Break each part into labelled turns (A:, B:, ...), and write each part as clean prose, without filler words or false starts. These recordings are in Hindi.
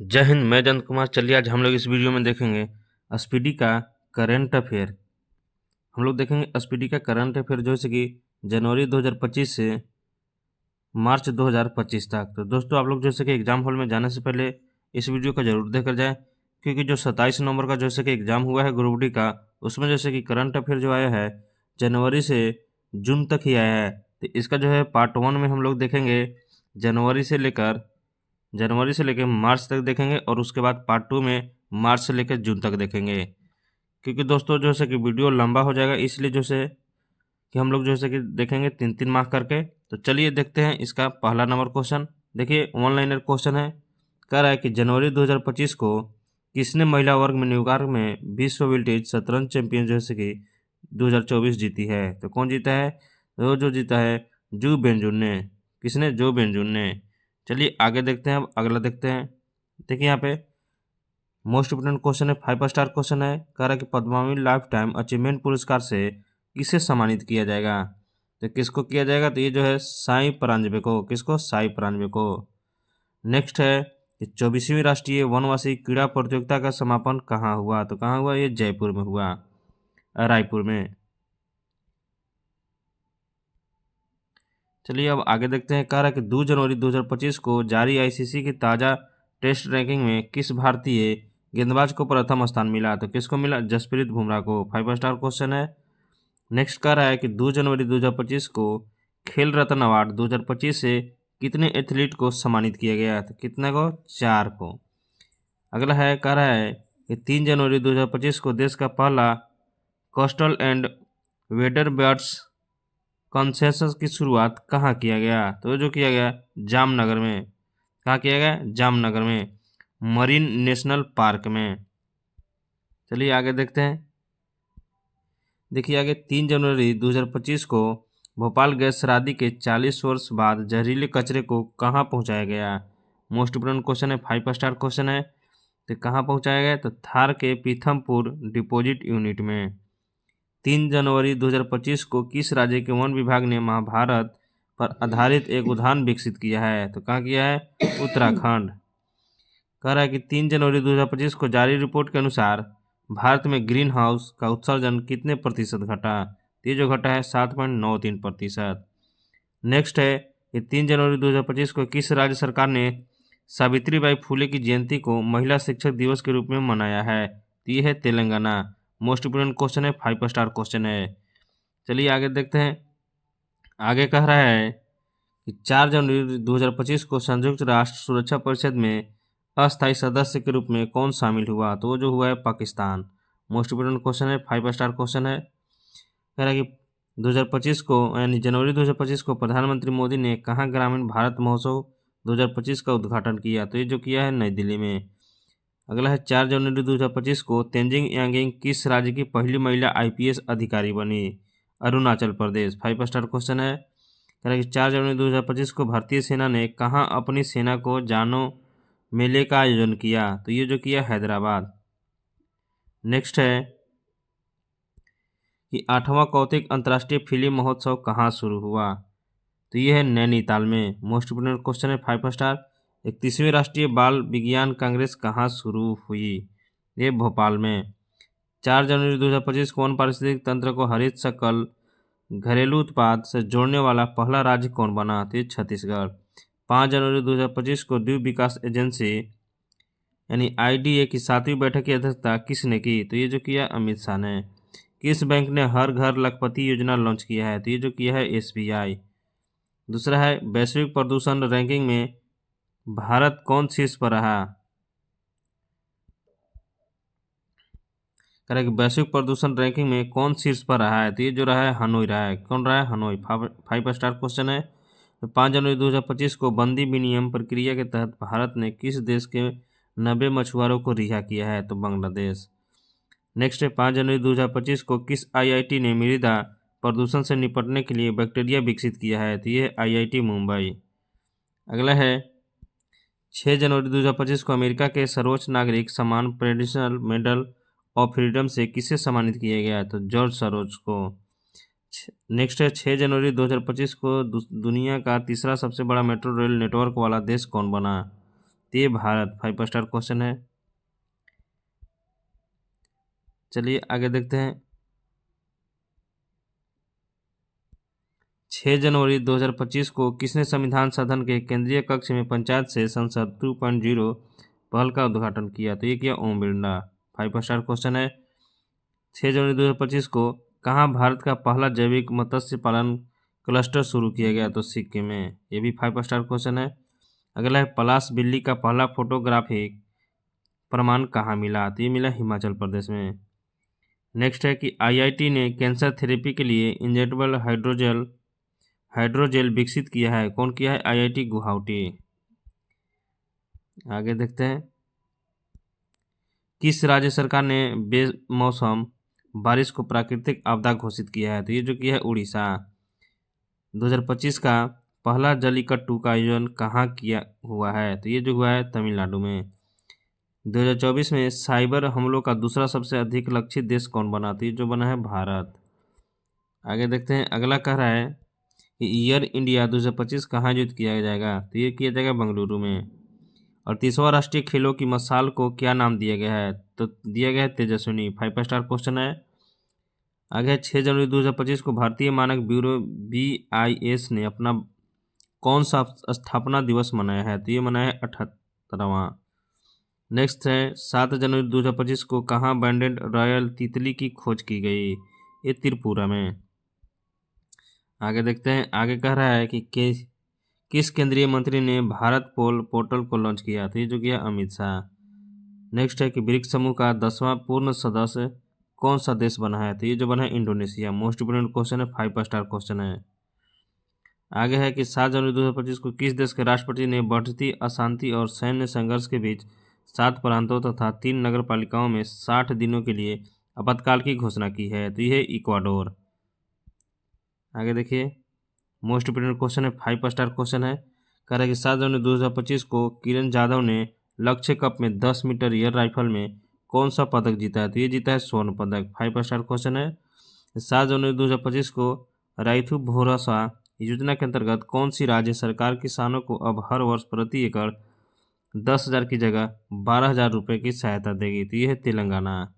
A: जय हिंद। मैं जयंत कुमार। चलिए आज हम लोग इस वीडियो में देखेंगे एसपीडी का करंट अफेयर। हम लोग देखेंगे एसपीडी का करंट अफेयर जैसे कि जनवरी 2025 से मार्च 2025 तक। तो दोस्तों आप लोग जैसे कि एग्जाम हॉल में जाने से पहले इस वीडियो को जरूर देखकर जाएं, क्योंकि जो 27 नवंबर का जैसे कि एग्जाम हुआ है ग्रुप डी का, उसमें जैसे कि करंट अफेयर जो आया है जनवरी से जून तक ही आया है। तो इसका जो है पार्ट 1 में हम लोग देखेंगे जनवरी से लेकर मार्च तक देखेंगे, और उसके बाद पार्ट 2 में मार्च से लेकर जून तक देखेंगे। क्योंकि दोस्तों जो है कि वीडियो लंबा हो जाएगा, इसलिए जो है कि हम लोग जो है कि देखेंगे 3-3 मार्क करके। तो चलिए देखते हैं इसका पहला नंबर क्वेश्चन। देखिए ऑनलाइनर क्वेश्चन है। कह रहा है कि जनवरी 2025 को किसने महिला वर्ग में न्यूयॉर्क में विश्व विल्टेज शतरंज चैंपियन जैसे कि 2024 जीती है। तो कौन जीता है? तो जो जीता है जू बेंजुन ने। किसने? जो बेंजुन ने। चलिए आगे देखते हैं। अब अगला देखते हैं। देखिए यहाँ पे मोस्ट इम्पोर्टेंट क्वेश्चन है, 5 स्टार क्वेश्चन है। कह रहा है कि पद्मावती लाइफ टाइम अचीवमेंट पुरस्कार से किसे सम्मानित किया जाएगा। तो किसको किया जाएगा? तो ये जो है साई परांजपे को। किसको? साई परांजपे को। नेक्स्ट है कि 24वीं राष्ट्रीय वनवासी क्रीड़ा प्रतियोगिता का समापन कहाँ हुआ। तो कहाँ हुआ? ये जयपुर में हुआ, रायपुर में। चलिए अब आगे देखते हैं। कह रहा है कि 2 जनवरी 2025 को जारी आईसीसी की ताज़ा टेस्ट रैंकिंग में किस भारतीय गेंदबाज को प्रथम स्थान मिला। तो किसको मिला? जसप्रीत बुमराह को। 5 स्टार क्वेश्चन है। नेक्स्ट कह रहा है कि 2 जनवरी 2025 को खेल रत्न अवार्ड 2025 से कितने एथलीट को सम्मानित किया गया। तो कितने को? 4 को। अगला है, कह रहा है कि 3 जनवरी 2025 को देश का पहला coastal and weather birds consensus की शुरुआत कहाँ किया गया। तो जो किया गया जामनगर में। कहाँ किया गया? जामनगर में, मरीन नेशनल पार्क में। चलिए आगे देखते हैं। देखिए आगे 3 जनवरी 2025 को भोपाल गैस शराधी के 40 वर्ष बाद जहरीले कचरे को कहाँ पहुँचाया गया। मोस्ट इम्पोर्टेंट क्वेश्चन है, 5 स्टार क्वेश्चन है। तो कहाँ पहुँचाया गया? तो थार के पीथमपुर डिपोजिट यूनिट में। 3 जनवरी 2025 को किस राज्य के वन विभाग ने महाभारत पर आधारित एक उद्यान विकसित किया है। तो कहाँ किया है? उत्तराखंड। कह रहा है कि 3 जनवरी 2025 को जारी रिपोर्ट के अनुसार भारत में ग्रीन हाउस का उत्सर्जन कितने प्रतिशत घटा। ये जो घटा है 7.93%। नेक्स्ट है कि 3 जनवरी 2025 को किस राज्य सरकार ने सावित्रीबाई फुले की जयंती को महिला शिक्षक दिवस के रूप में मनाया है। तो ये है तेलंगाना। मोस्ट इम्पोर्टेंट क्वेश्चन है, 5 स्टार क्वेश्चन है। चलिए आगे देखते हैं। आगे कह रहा है कि 4 जनवरी 2025 को संयुक्त राष्ट्र सुरक्षा परिषद में अस्थायी सदस्य के रूप में कौन शामिल हुआ। तो वो जो हुआ है पाकिस्तान। मोस्ट इम्पोर्टेंट क्वेश्चन है, 5 स्टार क्वेश्चन है। कह रहा है कि 2025 को यानी जनवरी 2025 को प्रधानमंत्री मोदी ने कहाँ ग्रामीण भारत महोत्सव 2025 का उद्घाटन किया। तो ये जो किया है नई दिल्ली में। अगला है 4 जनवरी 2025 को तेंजिंग यांगिंग किस राज्य की पहली महिला आईपीएस अधिकारी बनी। अरुणाचल प्रदेश। 5 स्टार क्वेश्चन है। कह रहा है कि 4 जनवरी 2025 को भारतीय सेना ने कहाँ अपनी सेना को जानो मेले का आयोजन किया। तो ये जो किया हैदराबाद। नेक्स्ट है कि 8वां कौतिक अंतर्राष्ट्रीय फिल्म महोत्सव कहाँ शुरू हुआ। तो ये है नैनीताल में। मोस्ट इम्पोर्टेंट क्वेश्चन है, 5 स्टार। 31वीं राष्ट्रीय बाल विज्ञान कांग्रेस कहाँ शुरू हुई। ये भोपाल में। 4 जनवरी 2025 को वन पारिस्थितिक तंत्र को हरित शकल घरेलू उत्पाद से जोड़ने वाला पहला राज्य कौन बना। तो ये छत्तीसगढ़। 5 जनवरी 2025 को द्वीप विकास एजेंसी यानी आईडीए की 7वीं बैठक की अध्यक्षता किसने की। तो ये जो किया अमित शाह ने। किस बैंक ने हर घर लखपति योजना लॉन्च किया है। तो ये जो किया है एसबीआई। दूसरा है वैश्विक प्रदूषण रैंकिंग में भारत कौन शीर्ष पर रहा। कह रहा है कि वैश्विक प्रदूषण रैंकिंग में कौन शीर्ष पर रहा है। तो ये जो रहा है हनोई रहा है। कौन रहा है? हनोई। 5 स्टार क्वेश्चन है। तो 5 जनवरी 2025 को बंदी विनिमय प्रक्रिया के तहत भारत ने किस देश के 90 मछुआरों को रिहा किया है। तो बांग्लादेश। नेक्स्ट है 5 जनवरी 2025 को किस आईआईटी ने मृदा प्रदूषण से निपटने के लिए बैक्टीरिया विकसित किया है। तो ये आईआईटी मुंबई। अगला है 6 जनवरी 2025 को अमेरिका के सर्वोच्च नागरिक सम्मान प्रेसिडेंशियल मेडल ऑफ फ्रीडम से किसे सम्मानित किया गया। तो जॉर्ज सरोज को। नेक्स्ट है 6 जनवरी 2025 को दुनिया का तीसरा सबसे बड़ा मेट्रो रेल नेटवर्क वाला देश कौन बना। तो ये भारत 5 स्टार क्वेश्चन है। चलिए आगे देखते हैं। 6 जनवरी 2025 को किसने संविधान सदन के केंद्रीय कक्ष में पंचायत से संसद 2.0 पहल का उद्घाटन किया? तो ये किया ओम बिरला। 5 स्टार क्वेश्चन है। 6 जनवरी 2025 को कहाँ भारत का पहला जैविक मत्स्य पालन क्लस्टर शुरू किया गया? तो सिक्किम में। ये भी 5 स्टार क्वेश्चन है। अगला है पलाश बिल्ली का पहला फोटोग्राफिक प्रमाण कहाँ मिला? तो ये मिला हिमाचल प्रदेश में। नेक्स्ट है कि आईआईटी ने कैंसर थेरेपी के लिए इंजेक्टेबल हाइड्रोजेल विकसित किया है। कौन किया है? आईआईटी गुवाहाटी। आगे देखते हैं। किस राज्य सरकार ने बेमौसम बारिश को प्राकृतिक आपदा घोषित किया है? तो ये जो किया है उड़ीसा। 2025 का पहला जल्लीकट्टू का आयोजन कहाँ किया हुआ है? तो ये जो हुआ है तमिलनाडु में। 2024 में साइबर हमलों का दूसरा सबसे अधिक लक्षित देश कौन बना? तो ये जो बना है भारत। आगे देखते हैं। अगला कह रहा है कि ईयर इंडिया 2025 कहाँ आयोजित किया जाएगा? तो ये किया जाएगा बेंगलुरु में। और 30वां राष्ट्रीय खेलों की मशाल को क्या नाम दिया गया है? तो दिया गया है तेजस्विनी। 5 स्टार क्वेश्चन है। आगे 6 जनवरी 2025 को भारतीय मानक ब्यूरो BIS ने अपना कौन सा स्थापना दिवस मनाया है? तो ये मनाया है 78वां। नेक्स्ट है 7 जनवरी 2025 को कहाँ बैंडेड रॉयल तितली की खोज की गई? ये त्रिपुरा में। आगे देखते हैं। आगे कह रहा है कि किस केंद्रीय मंत्री ने भारत पोल पोर्टल को लॉन्च किया? तो ये जो किया अमित शाह। नेक्स्ट है कि ब्रिक्स समूह का 10वां पूर्ण सदस्य कौन सा देश बना है? तो ये जो बना है इंडोनेशिया। मोस्ट इंपोर्टेंट क्वेश्चन है। 5 स्टार क्वेश्चन है। आगे है कि 7 जनवरी 2025 को किस देश के राष्ट्रपति ने बढ़ती अशांति और सैन्य संघर्ष के बीच 7 प्रांतों तथा 3 नगर पालिकाओं में 60 दिनों के लिए आपातकाल की घोषणा की है? तो यह इक्वाडोर। आगे देखिए। मोस्ट इंपोर्टेंट क्वेश्चन है। 5 स्टार क्वेश्चन है। कह रहा है कि 7 जनवरी 2025 को किरण जाधव ने लक्ष्य कप में 10 मीटर एयर राइफल में कौन सा पदक जीता है? तो ये जीता है स्वर्ण पदक। 5 स्टार क्वेश्चन है। 7 जनवरी 2025 को राइथु भरोसा योजना के अंतर्गत कौन सी राज्य सरकार किसानों को अब हर वर्ष प्रति एकड़ 10,000 की जगह 12,000 रुपये की सहायता देगी? तो ये है तेलंगाना।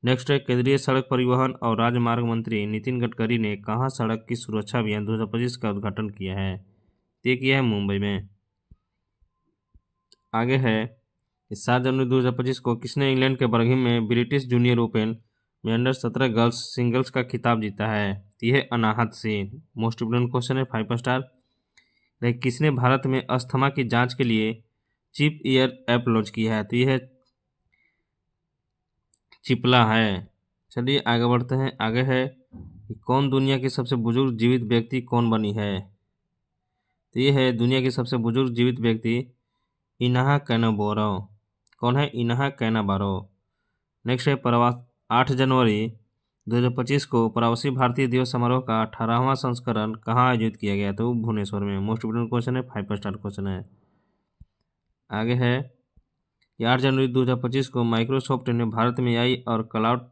A: नेक्स्ट है केंद्रीय सड़क परिवहन और राजमार्ग मंत्री नितिन गडकरी ने कहाँ सड़क की सुरक्षा अभियान 2025 का उद्घाटन किया है? ये किया है मुंबई में। आगे है 7 जनवरी 2025 को किसने इंग्लैंड के बर्मिंघम में ब्रिटिश जूनियर ओपन में अंडर-17 गर्ल्स सिंगल्स का खिताब जीता है? तो यह अनाहत सिंह। मोस्ट इंपोर्टेंट क्वेश्चन है। 5 स्टार। किसने भारत में अस्थमा की जांच के लिए चिप ईयर ऐप लॉन्च किया है? तो यह चिपला है। चलिए आगे बढ़ते हैं। आगे है कि कौन दुनिया की सबसे बुजुर्ग जीवित व्यक्ति कौन बनी है? तो ये है दुनिया की सबसे बुजुर्ग जीवित व्यक्ति इनाहा कैनाबारो। कौन है? इनाहा कैनाबारो। नेक्स्ट है 8 जनवरी 2025 को प्रवासी भारतीय दिवस समारोह का 18वां संस्करण कहाँ आयोजित किया गया? तो भुवनेश्वर में। मोस्ट इंपोर्टेंट क्वेश्चन है। 5 स्टार क्वेश्चन है। आगे है 8 जनवरी 2025 को माइक्रोसॉफ्ट ने भारत में AI और क्लाउड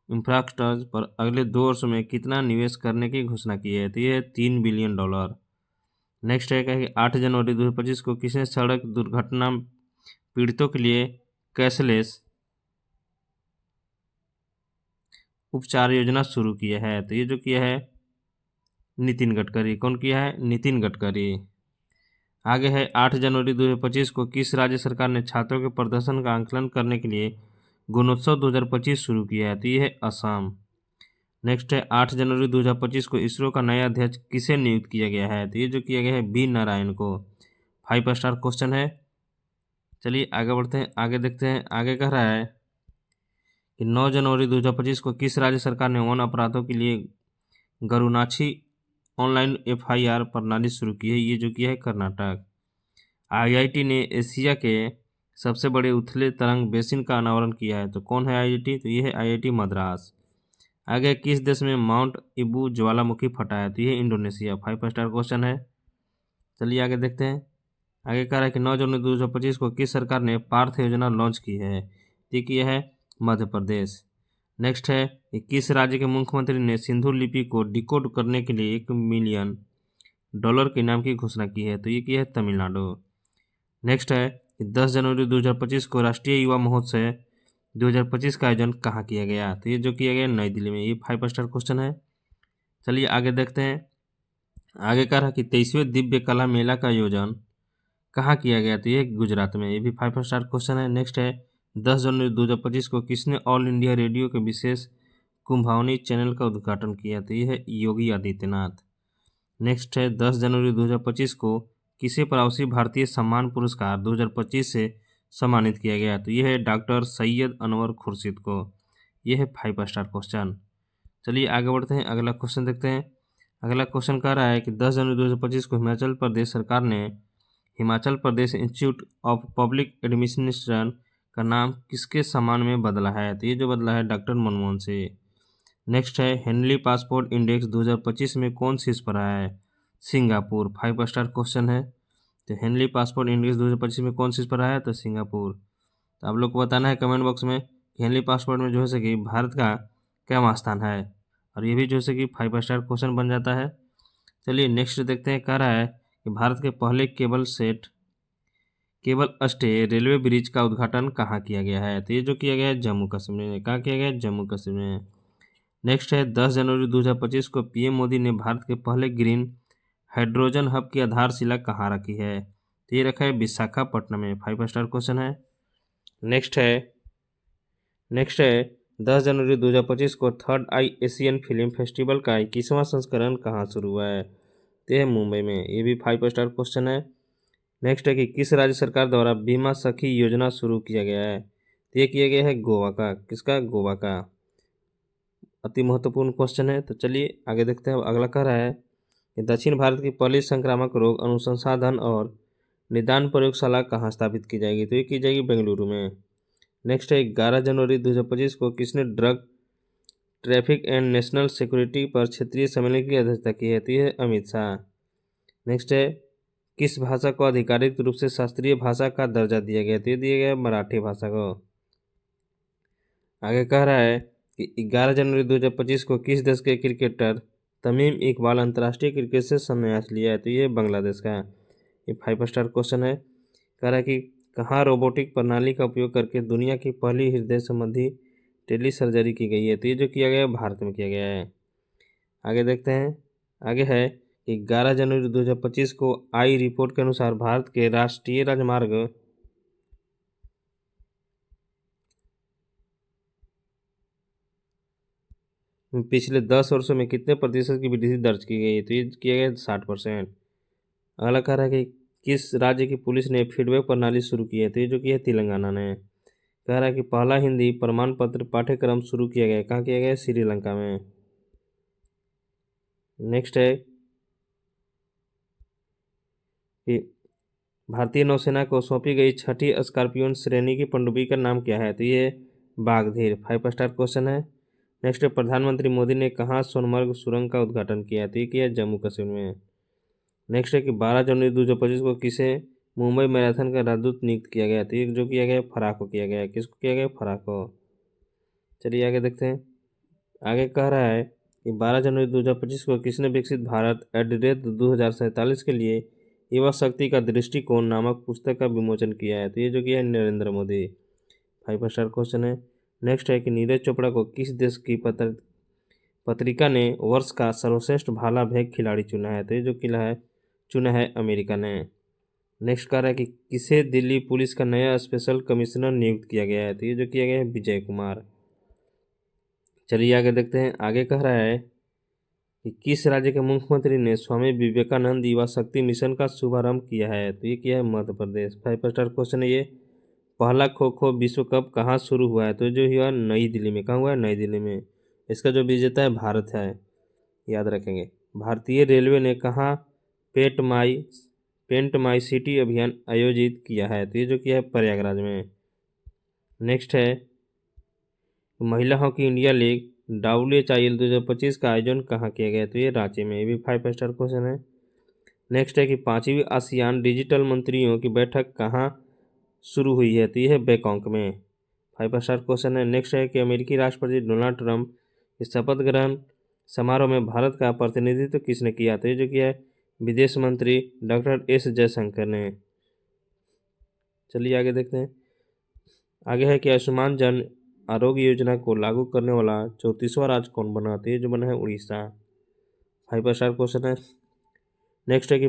A: इंफ्रास्ट्रक्चर पर अगले 2 वर्षों में कितना निवेश करने की घोषणा की है? तो ये है $3 बिलियन। नेक्स्ट है कि 8 जनवरी 2025 को किसने सड़क दुर्घटना पीड़ितों के लिए कैशलेस उपचार योजना शुरू किया है? तो ये जो किया है नितिन गडकरी। कौन किया है? नितिन गडकरी। आगे है 8 जनवरी 2025 को किस राज्य सरकार ने छात्रों के प्रदर्शन का आंकलन करने के लिए गुणोत्सव 2025 शुरू किया है? तो ये है असम। नेक्स्ट है 8 जनवरी 2025 को इसरो का नया अध्यक्ष किसे नियुक्त किया गया है? तो ये जो किया गया है B नारायण को। 5 स्टार क्वेश्चन है। चलिए आगे बढ़ते हैं। आगे देखते हैं। आगे कह रहा है कि 9 जनवरी 2025 को किस राज्य सरकार ने वन अपराधों के लिए गरुनाछी ऑनलाइन FIR प्रणाली शुरू की है? ये जो किया है कर्नाटक। IIT ने एशिया के सबसे बड़े उथले तरंग बेसिन का अनावरण किया है। तो कौन है IIT? तो ये है IIT मद्रास। आगे किस देश में माउंट इबू ज्वालामुखी फटा है? तो ये इंडोनेशिया। 5 स्टार क्वेश्चन है। चलिए आगे देखते हैं। आगे कह रहा है कि 9 जनवरी 2025 को किस सरकार ने पार्थ योजना लॉन्च की है? ये की है मध्य प्रदेश। नेक्स्ट है कि किस राज्य के मुख्यमंत्री ने सिंधु लिपि को डिकोड करने के लिए $1 मिलियन के इनाम की घोषणा की है? तो ये की है तमिलनाडु। नेक्स्ट है कि 10 जनवरी 2025 को राष्ट्रीय युवा महोत्सव 2025 का आयोजन कहाँ किया गया? तो ये जो किया गया नई दिल्ली में। ये 5 स्टार क्वेश्चन है। चलिए आगे देखते हैं। आगे कह रहा कि 23वें दिव्य कला मेला का आयोजन कहाँ किया गया? तो ये गुजरात में। ये भी 5 स्टार क्वेश्चन है। नेक्स्ट है 10 जनवरी 2025 को किसने ऑल इंडिया रेडियो के विशेष कुंभावनी चैनल का उद्घाटन किया? तो ये है योगी आदित्यनाथ। नेक्स्ट है 10 जनवरी 2025 को किसे प्रवासी भारतीय सम्मान पुरस्कार 2025 से सम्मानित किया गया? तो ये है डॉक्टर सैयद अनवर खुर्शीद को। ये है 5 स्टार क्वेश्चन। चलिए आगे बढ़ते हैं, अगला क्वेश्चन देखते हैं। अगला क्वेश्चन कह रहा है कि 10 जनवरी 2025 को हिमाचल प्रदेश सरकार ने Himachal Pradesh institute of public administration का नाम किसके सम्मान में बदला है? तो ये जो बदला है डॉक्टर मनमोहन से। नेक्स्ट है हेनली पासपोर्ट इंडेक्स 2025 में कौन शीर्ष पर आया है? सिंगापुर। 5 स्टार क्वेश्चन है। तो हेनली पासपोर्ट इंडेक्स 2025 में कौन शीर्ष पर आया है? तो सिंगापुर। तो आप लोग को बताना है कमेंट बॉक्स में कि हेनली पासपोर्ट में जो है से कि भारत का क्या स्थान है, और ये भी जो है कि 5 स्टार क्वेश्चन बन जाता है। चलिए नेक्स्ट देखते हैं। कह रहा है कि भारत के पहले केबल स्टे रेलवे ब्रिज का उद्घाटन कहाँ किया गया है? तो ये जो किया गया है जम्मू कश्मीर में। कहाँ किया गया है? जम्मू कश्मीर में। नेक्स्ट है 10 जनवरी 2025 को पीएम मोदी ने भारत के पहले ग्रीन हाइड्रोजन हब की आधारशिला कहाँ रखी है? तो ये रखा है विशाखापट्टनम में। 5 स्टार क्वेश्चन है। नेक्स्ट है 10 जनवरी 2025 को थर्ड आई एशियन फिल्म फेस्टिवल का 21वां संस्करण कहाँ शुरू हुआ है? तो है मुंबई में। ये भी 5 स्टार क्वेश्चन है। नेक्स्ट है कि किस राज्य सरकार द्वारा बीमा सखी योजना शुरू किया गया है? तो ये किया गया है गोवा का। किसका? गोवा का। अति महत्वपूर्ण क्वेश्चन है। तो चलिए आगे देखते हैं। अगला कह रहा है कि दक्षिण भारत की पहली संक्रामक रोग अनुसंधान और निदान प्रयोगशाला कहाँ स्थापित की जाएगी? तो ये की जाएगी बेंगलुरु में। नेक्स्ट है 11 जनवरी 2025 को किसने drug traffic and national security पर क्षेत्रीय सम्मेलन की अध्यक्षता की है? तो ये है अमित शाह। नेक्स्ट है किस भाषा को आधिकारिक रूप से शास्त्रीय भाषा का दर्जा दिया गया? तो ये दिया गया है मराठी भाषा को। आगे कह रहा है कि 11 जनवरी 2025 को किस देश के क्रिकेटर तमीम इकबाल अंतर्राष्ट्रीय क्रिकेट से संन्यास लिया है? तो ये बांग्लादेश का। ये 5 स्टार क्वेश्चन है। कह रहा है कि कहाँ रोबोटिक प्रणाली का उपयोग करके दुनिया की पहली हृदय संबंधी टेली सर्जरी की गई है? तो ये जो किया गया है भारत में किया गया है। आगे देखते हैं। आगे है कि 11 जनवरी 2025 को आई रिपोर्ट के अनुसार भारत के राष्ट्रीय राजमार्ग पिछले 10 वर्षों में कितने प्रतिशत की वृद्धि दर्ज की गई है? तो ये किया गया 60%। अगला कह रहा है कि किस राज्य की पुलिस ने फीडबैक प्रणाली शुरू की है? तो ये जो की है तेलंगाना ने। कह रहा है कि पहला हिंदी प्रमाण पत्र पाठ्यक्रम शुरू किया गया है। कहाँ किया गया है? श्रीलंका में। नेक्स्ट है कि भारतीय नौसेना को सौंपी गई छठी स्कॉर्पियन श्रेणी की पनडुब्बी का नाम क्या है? तो ये बागधीर। 5 स्टार क्वेश्चन है। नेक्स्ट है प्रधानमंत्री मोदी ने कहाँ सोनमर्ग सुरंग का उद्घाटन किया? तो ये किया जम्मू कश्मीर में। नेक्स्ट है कि 12 जनवरी 2025 को किसे मुंबई मैराथन का राजदूत नियुक्त किया गया? तो ये जो किया गया फराक को किया गया। किसको किया गया? फराक को। चलिए आगे देखते हैं। आगे कह रहा है कि 12 जनवरी 2025 को किसने विकसित भारत @ 2047 के लिए युवा शक्ति का दृष्टिकोण नामक पुस्तक का विमोचन किया है? तो ये जो किया है नरेंद्र मोदी। 5 स्टार क्वेश्चन है। नेक्स्ट है कि नीरज चोपड़ा को किस देश की पत्रिका ने वर्ष का सर्वश्रेष्ठ भाला फेंक खिलाड़ी चुना है? तो ये जो चुना है अमेरिका ने। नेक्स्ट कह रहा है कि किसे दिल्ली पुलिस का नया स्पेशल कमिश्नर नियुक्त किया गया है? तो ये जो किया गया है विजय कुमार। चलिए आगे देखते हैं। आगे कह रहा है कि किस राज्य के मुख्यमंत्री ने स्वामी विवेकानंद युवा शक्ति मिशन का शुभारंभ किया है? तो ये किया है मध्य प्रदेश। 5 स्टार क्वेश्चन है ये। पहला खो खो विश्व कप कहाँ शुरू हुआ है? तो जो हुआ नई दिल्ली में। कहाँ हुआ है? नई दिल्ली में। इसका जो विजेता है भारत है, याद रखेंगे। भारतीय रेलवे ने कहाँ पेंट माई सिटी अभियान आयोजित किया है? तो ये जो किया है प्रयागराज में। नेक्स्ट है महिला हॉकी इंडिया लीग WHIL 2025 का आयोजन कहाँ किया गया? तो ये रांची में। ये भी 5 स्टार क्वेश्चन है। नेक्स्ट है कि 5वीं आसियान डिजिटल मंत्रियों की बैठक कहाँ शुरू हुई है? तो ये है बैंकॉक में। 5 स्टार क्वेश्चन है। नेक्स्ट है कि अमेरिकी राष्ट्रपति डोनाल्ड ट्रंप के शपथ ग्रहण समारोह में भारत का प्रतिनिधित्व किसने किया? तो ये जो किया है विदेश मंत्री डॉक्टर S जयशंकर ने। चलिए आगे देखते हैं। आगे है कि आयुष्मान जन आरोग्य योजना को लागू करने वाला 34वां राज्य कौन बना, तो ये जो बना है उड़ीसा। 5 स्टार क्वेश्चन है। नेक्स्ट है कि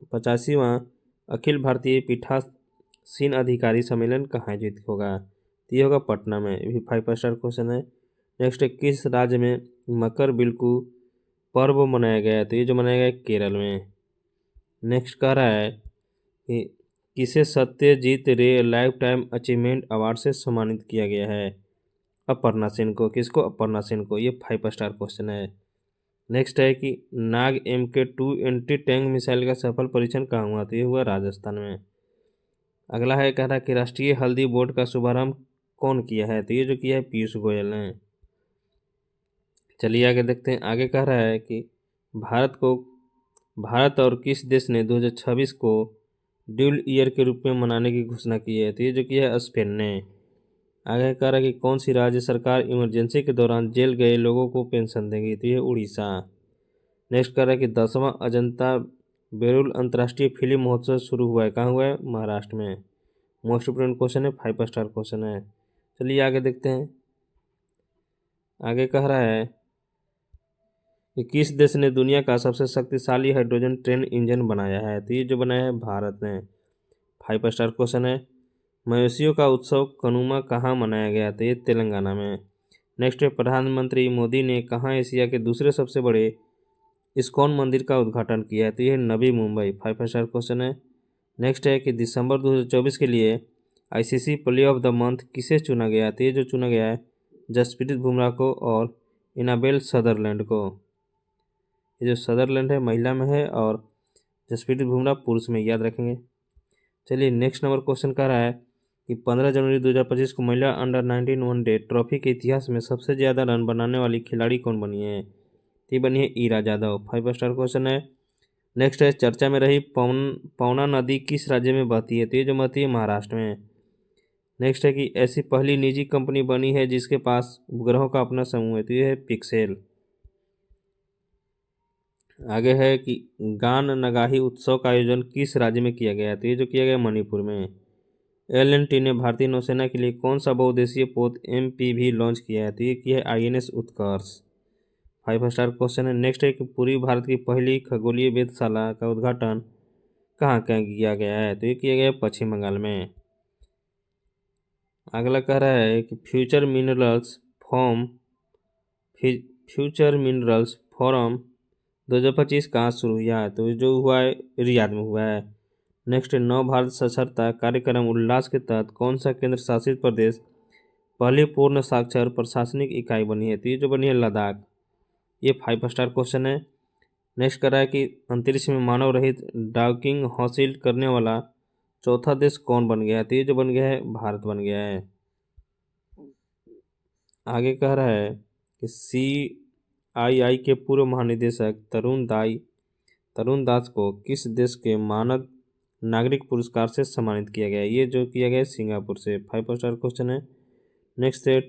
A: 85वां अखिल भारतीय पीठासीन अधिकारी सम्मेलन कहाँ आयोजित होगा, तो ये होगा पटना में। ये भी 5 स्टार क्वेश्चन है। नेक्स्ट है किस राज्य में मकर बिल्कु पर्व मनाया गया है, तो ये जो मनाया गया है केरल में। नेक्स्ट कह रहा है कि किसे सत्यजीत रे लाइफ टाइम अचीवमेंट अवार्ड से सम्मानित किया गया है, अपर्णा सेन को। किसको, अपर्णा सेन को। ये 5 स्टार क्वेश्चन है। नेक्स्ट है कि नाग MK2 एंटी टैंक मिसाइल का सफल परीक्षण कहाँ हुआ, तो ये हुआ राजस्थान में। अगला है कह रहा है कि राष्ट्रीय हल्दी बोर्ड का शुभारंभ कौन किया है, तो ये जो किया है पीयूष गोयल ने। चलिए आगे देखते हैं। आगे कह रहा है कि भारत और किस देश ने 2026 को ड्यूल ईयर के रूप में मनाने की घोषणा की है, तो ये जो किया है स्पेन ने। आगे कह रहा है कि कौन सी राज्य सरकार इमरजेंसी के दौरान जेल गए लोगों को पेंशन देगी, तो ये उड़ीसा। नेक्स्ट कह रहा है कि 10वां अजंता बेरुल अंतर्राष्ट्रीय फिल्म महोत्सव शुरू हुआ है, कहाँ हुआ है, महाराष्ट्र में। मोस्ट इंपोर्टेंट क्वेश्चन है, 5 स्टार क्वेश्चन है। चलिए आगे देखते हैं। आगे कह रहा है कि किस देश ने दुनिया का सबसे शक्तिशाली हाइड्रोजन ट्रेन इंजन बनाया है, तो ये जो बनाया है भारत ने। 5 स्टार क्वेश्चन है। मवेशियों का उत्सव कनुमा कहाँ मनाया गया, तो ये तेलंगाना में। नेक्स्ट है प्रधानमंत्री मोदी ने कहाँ एशिया के दूसरे सबसे बड़े इस्कॉन मंदिर का उद्घाटन किया है, तो ये नवी मुंबई। 5 स्टार क्वेश्चन है। नेक्स्ट है कि दिसंबर 2024 के लिए ICC player of the month किसे चुना गया, तो ये जो चुना गया है जसप्रीत बुमराह को और इनाबेल सदरलैंड को। ये जो सदरलैंड है महिला में है और जसप्रीत बुमराह पुरुष में, याद रखेंगे। चलिए नेक्स्ट नंबर क्वेश्चन कह रहा है कि 15 जनवरी 2025 को महिला अंडर 19 वनडे ट्रॉफी के इतिहास में सबसे ज़्यादा रन बनाने वाली खिलाड़ी कौन बनी है, तो ये बनी है ईरा जाधव। 5 स्टार क्वेश्चन है। नेक्स्ट है चर्चा में रही पवना नदी किस राज्य में बहती है, तो ये जो बहती है महाराष्ट्र में। नेक्स्ट है कि ऐसी पहली निजी कंपनी बनी है जिसके पास उपग्रहों का अपना समूह है, तो ये है पिक्सेल। आगे है कि गान नगाही उत्सव का आयोजन किस राज्य में किया गया, तो ये जो किया गया मणिपुर में। L&T ने भारतीय नौसेना के लिए कौन सा बहुउद्देशीय पोत MPV लॉन्च किया है, तो ये किया है INS उत्कर्ष। 5 स्टार क्वेश्चन है। नेक्स्ट है कि पूर्वी भारत की पहली खगोलीय वेधशाला का उद्घाटन कहाँ किया गया है, तो ये किया गया है पश्चिम बंगाल में। अगला कह रहा है कि फ्यूचर मिनरल्स फोरम 2025 कहाँ शुरू हुआ है, तो जो हुआ है रियाद में हुआ है। नेक्स्ट है नव भारत साक्षरता कार्यक्रम उल्लास के तहत कौन सा केंद्र शासित प्रदेश पहली पूर्ण साक्षर प्रशासनिक इकाई बनी है, तो ये जो बनी है लद्दाख। ये 5 स्टार क्वेश्चन है। नेक्स्ट कर रहा है कि अंतरिक्ष में मानव रहित डॉकिंग हासिल करने वाला चौथा देश कौन बन गया है, तो ये जो बन गया है भारत बन गया है। आगे कह रहा है कि CII के पूर्व महानिदेशक तरुण दास को किस देश के मानद नागरिक पुरस्कार से सम्मानित किया गया है, ये जो किया गया है सिंगापुर से। 5 स्टार क्वेश्चन है। नेक्स्ट है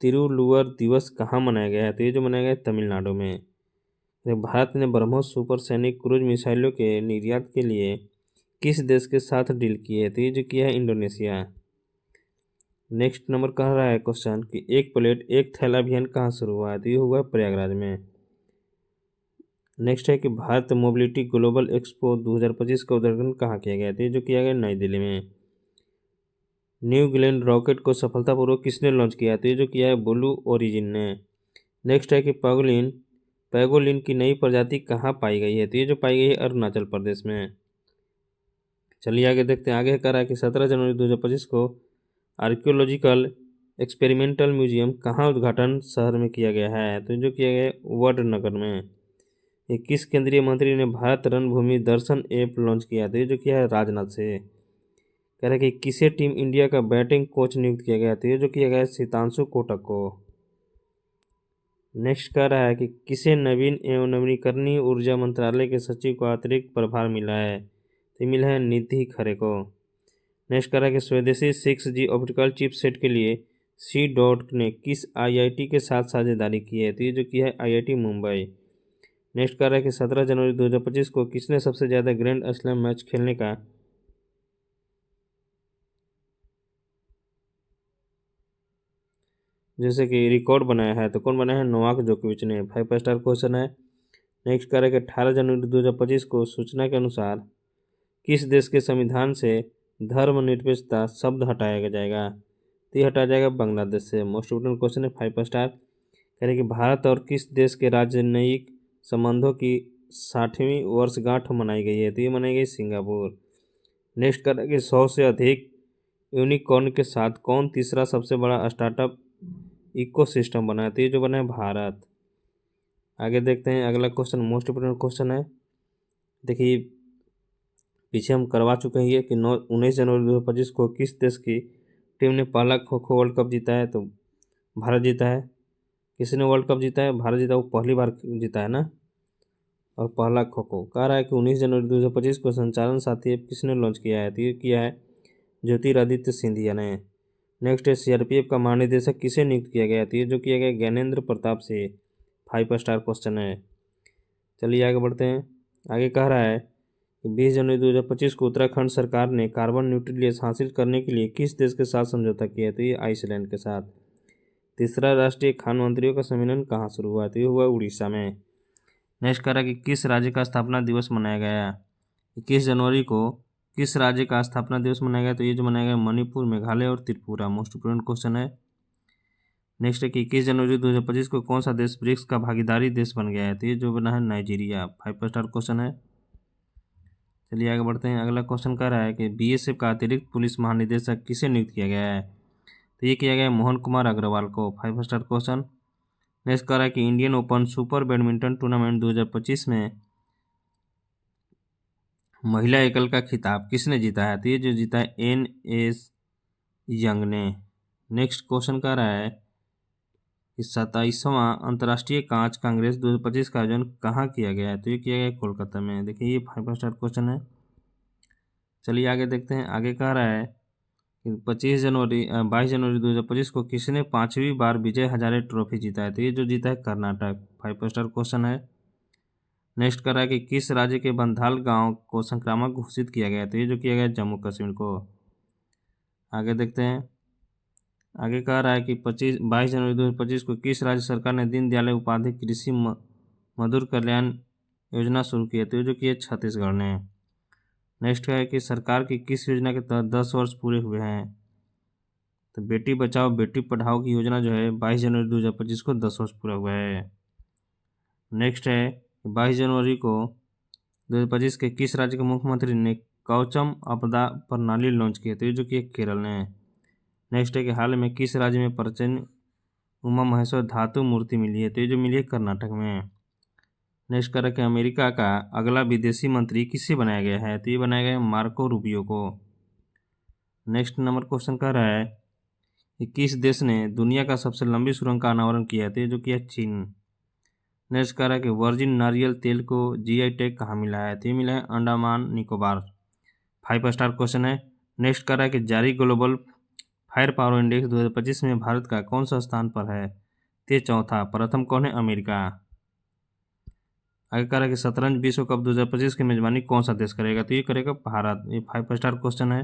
A: तिरुवल्लुवर दिवस कहाँ मनाया गया है, तो ये जो मनाया गया है तमिलनाडु में। भारत ने ब्रह्मोस सुपरसैनिक क्रूज मिसाइलों के निर्यात के लिए किस देश के साथ डील की है, तो ये जो किया है इंडोनेशिया। नेक्स्ट नंबर कह रहा है क्वेश्चन कि एक प्लेट एक थैला अभियान कहाँ शुरू हुआ है, तो ये हुआ है प्रयागराज में। नेक्स्ट है कि भारत मोबिलिटी ग्लोबल एक्सपो 2025 का उद्घाटन कहाँ किया गया, तो ये जो किया गया नई दिल्ली में। न्यू ग्लेन रॉकेट को सफलतापूर्वक किसने लॉन्च किया, तो ये जो किया है ब्लू ओरिजिन ने। नेक्स्ट है कि पैगोलिन की नई प्रजाति कहाँ पाई गई है, तो ये जो पाई गई है अरुणाचल प्रदेश में। चलिए आगे देखते हैं। आगे कह रहा है कि 17 जनवरी 2025 को आर्कियोलॉजिकल एक्सपेरिमेंटल म्यूजियम कहाँ उद्घाटन शहर में किया गया है, तो जो किया गया है वडनगर में। ये किस केंद्रीय मंत्री ने भारत रणभूमि दर्शन ऐप लॉन्च किया, तो ये जो किया है राजनाथ से। कह रहा है कि किसे टीम इंडिया का बैटिंग कोच नियुक्त किया गया, तो ये जो किया गया है सीतांशु कोटक को। नेक्स्ट कह रहा है कि किसे नवीन एवं नवीनीकरणीय ऊर्जा मंत्रालय के सचिव को अतिरिक्त प्रभार मिला है, तो मिला है निधि खरे को। नेक्स्ट कह रहा है कि स्वदेशी 6G ऑप्टिकल चिपसेट के लिए C.DOT ने किस IIT के साथ साझेदारी की है, तो ये जो किया है IIT मुंबई। नेक्स्ट कह रहा है कि 17 जनवरी 2025 को किसने सबसे ज़्यादा ग्रैंड स्लैम मैच खेलने का जैसे कि रिकॉर्ड बनाया है, तो कौन बनाया है? नोवाक जोकोविच ने। 5 स्टार क्वेश्चन है। नेक्स्ट कह रहा है कि 18 जनवरी 2025 को सूचना के अनुसार किस देश के संविधान से धर्मनिरपेक्षता शब्द हटाया जाएगा? तो ये हटाया जाएगा बांग्लादेश से। मोस्ट इम्पोर्टेंट क्वेश्चन है। 5 स्टार कह रहे कि भारत और किस देश के राजनयिक संबंधों की 60वीं वर्षगांठ मनाई गई है? तो ये मनाई गई सिंगापुर। नेक्स्ट कर रहा है कि 100 से अधिक यूनिकॉर्न के साथ कौन तीसरा सबसे बड़ा स्टार्टअप इकोसिस्टम बना है? तो ये जो बना है भारत। आगे देखते हैं अगला क्वेश्चन, मोस्ट इम्पोर्टेंट क्वेश्चन है। देखिए पीछे हम करवा चुके हैं ये कि 19 जनवरी 2025 को किस देश की टीम ने पहला खो खो वर्ल्ड कप जीता है? तो भारत जीता है। किसी ने वर्ल्ड कप जीता है? भारत जीता, वो पहली बार जीता है ना। और पहला खो खो कह रहा है कि 19 जनवरी 2025 को संचालन साथी ऐप किसने लॉन्च किया है? तो ये किया है ज्योतिरादित्य सिंधिया ने। नेक्स्ट है सीआरपीएफ का महानिदेशक किसे नियुक्त किया गया? तो ये जो किया गया ज्ञानेंद्र प्रताप से। 5 स्टार क्वेश्चन है। चलिए आगे बढ़ते हैं। आगे कह रहा है कि 20 जनवरी 2025 को उत्तराखंड सरकार ने कार्बन न्यूट्रलिटी हासिल करने के लिए किस देश के साथ समझौता किया है? तो ये आइसलैंड के साथ। तीसरा राष्ट्रीय खान मंत्रियों का सम्मेलन कहाँ शुरू हुआ? तो ये हुआ उड़ीसा में। नेक्स्ट कह रहा है कि किस राज्य का स्थापना दिवस मनाया गया? 21 जनवरी को किस राज्य का स्थापना दिवस मनाया गया? तो ये जो मनाया गया मणिपुर, मेघालय और त्रिपुरा। मोस्ट इम्पोर्टेंट क्वेश्चन है। नेक्स्ट है कि 21 जनवरी 2025 को कौन सा देश ब्रिक्स का भागीदारी देश बन गया है? तो ये जो बना है नाइजीरिया। 5 स्टार क्वेश्चन है। चलिए आगे बढ़ते हैं। अगला क्वेश्चन कह रहा है कि बीएसएफ का अतिरिक्त पुलिस महानिदेशक किसे नियुक्त किया गया है? तो ये किया गया है मोहन कुमार अग्रवाल को। 5 स्टार क्वेश्चन। नेक्स्ट कह रहा है कि Indian open super badminton tournament 2025 में महिला एकल का खिताब किसने जीता है? तो ये जो जीता है एन.एस. यंग ने। नेक्स्ट क्वेश्चन कह रहा है कि 27वां अंतर्राष्ट्रीय कांच कांग्रेस 2025 का आयोजन कहाँ किया गया है? तो ये किया गया है कोलकाता में। देखिए ये 5 स्टार क्वेश्चन है। चलिए आगे देखते हैं। आगे कह रहा है कि 22 जनवरी 2025 को किसने 5वीं बार विजय हजारे ट्रॉफी जीता है? तो ये जो जीता है कर्नाटक। 5 स्टार क्वेश्चन है। नेक्स्ट कर रहा है कि किस राज्य के बंधाल गांव को संक्रामक घोषित किया गया? तो ये जो किया गया जम्मू कश्मीर को। आगे देखते हैं। आगे कह रहा है कि 22 जनवरी 2025 को किस राज्य सरकार ने दीनदयाल उपाध्याय कृषि मजदूर कल्याण योजना शुरू की है? तो ये जो की है छत्तीसगढ़ ने। नेक्स्ट है कि सरकार की किस योजना के तहत 10 वर्ष पूरे हुए हैं? तो बेटी बचाओ बेटी पढ़ाओ की योजना जो है 22 जनवरी 2025 को 10 वर्ष पूरा हुआ है। नेक्स्ट है 22 जनवरी को 2025 के किस राज्य के मुख्यमंत्री ने कवचम आपदा प्रणाली लॉन्च की है? तो ये जो कि केरल ने। नेक्स्ट है कि हाल में किस राज्य में प्राचीन उमा महेश्वर धातु मूर्ति मिली है? तो ये जो मिली है कर्नाटक में। नेक्स्ट कर कि अमेरिका का अगला विदेशी मंत्री किससे बनाया गया है? तो ये बनाया गया है मार्को रूबियो को। नेक्स्ट नंबर क्वेश्चन कह रहा है कि किस देश ने दुनिया का सबसे लंबी सुरंग का अनावरण किया है? तो ये जो किया चीन। नेक्स्ट कह रहा है कि वर्जिन नारियल तेल को जीआई टैग कहाँ मिला है? तो ये मिला है अंडमान निकोबार। 5 स्टार क्वेश्चन है। नेक्स्ट कह रहा है कि जारी ग्लोबल फायर पावर इंडेक्स 2025 में भारत का कौन सा स्थान पर है? तो चौथा। प्रथम कौन है? अमेरिका। आगे कह रहा है कि शतरंज विश्व कप 2025 की मेजबानी कौन सा देश करेगा? तो ये करेगा भारत। ये 5 स्टार क्वेश्चन है।